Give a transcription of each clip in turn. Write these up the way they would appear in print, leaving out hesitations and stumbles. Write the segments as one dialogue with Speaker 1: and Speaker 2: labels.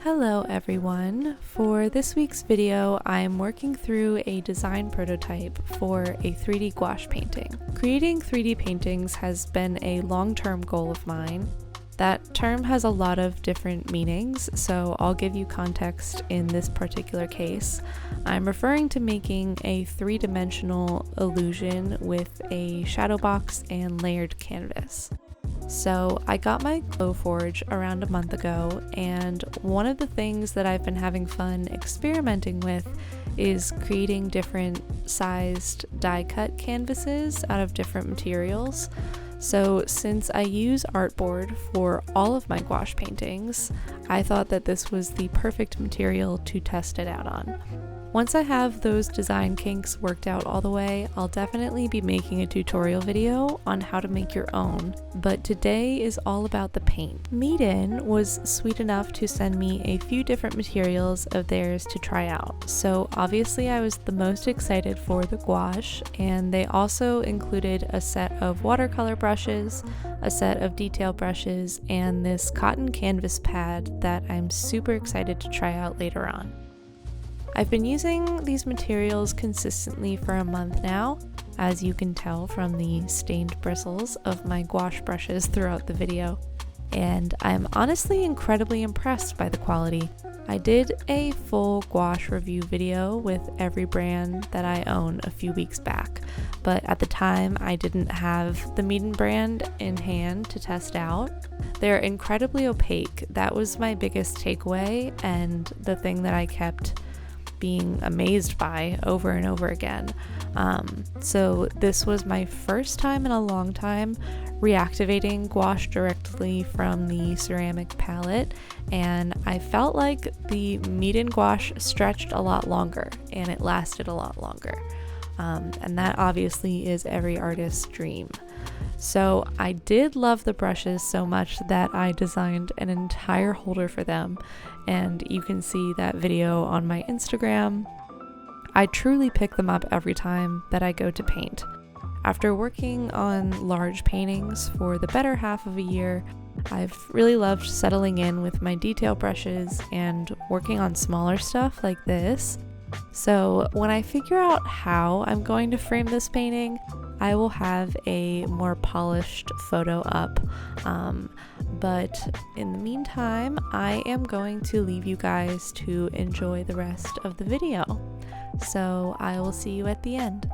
Speaker 1: Hello everyone! For this week's video, I'm working through a design prototype for a 3D gouache painting. Creating 3D paintings has been a long-term goal of mine. That term has a lot of different meanings, so I'll give you context in this particular case. I'm referring to making a three-dimensional illusion with a shadow box and layered canvas. So I got my Glowforge around a month ago, and one of the things that I've been having fun experimenting with is creating different sized die cut canvases out of different materials. So since I use artboard for all of my gouache paintings, I thought that this was the perfect material to test it out on. Once I have those design kinks worked out all the way, I'll definitely be making a tutorial video on how to make your own, but today is all about the paint. Meeden was sweet enough to send me a few different materials of theirs to try out, so obviously I was the most excited for the gouache, and they also included a set of watercolor brushes, a set of detail brushes, and this cotton canvas pad that I'm super excited to try out later on. I've been using these materials consistently for a month now, as you can tell from the stained bristles of my gouache brushes throughout the video, and I'm honestly incredibly impressed by the quality. I did a full gouache review video with every brand that I own a few weeks back, but at the time I didn't have the Meeden brand in hand to test out. They're incredibly opaque. That was my biggest takeaway, and the thing that I kept being amazed by over and over again. So this was my first time in a long time reactivating gouache directly from the ceramic palette, and I felt like the Meeden gouache stretched a lot longer and it lasted a lot longer. And that obviously is every artist's dream. So I did love the brushes so much that I designed an entire holder for them, and you can see that video on my Instagram. I truly pick them up every time that I go to paint. After working on large paintings for the better half of a year, I've really loved settling in with my detail brushes and working on smaller stuff like this. So when I figure out how I'm going to frame this painting, I will have a more polished photo up, but in the meantime, I am going to leave you guys to enjoy the rest of the video. So I will see you at the end.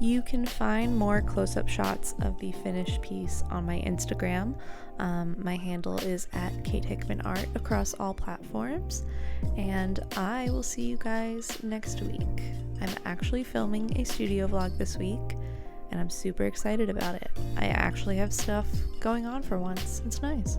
Speaker 1: You can find more close-up shots of the finished piece on my Instagram. My handle is at Kate Hickman Art across all platforms, and I will see you guys next week. I'm actually filming a studio vlog this week, and I'm super excited about it. I actually have stuff going on for once. It's nice.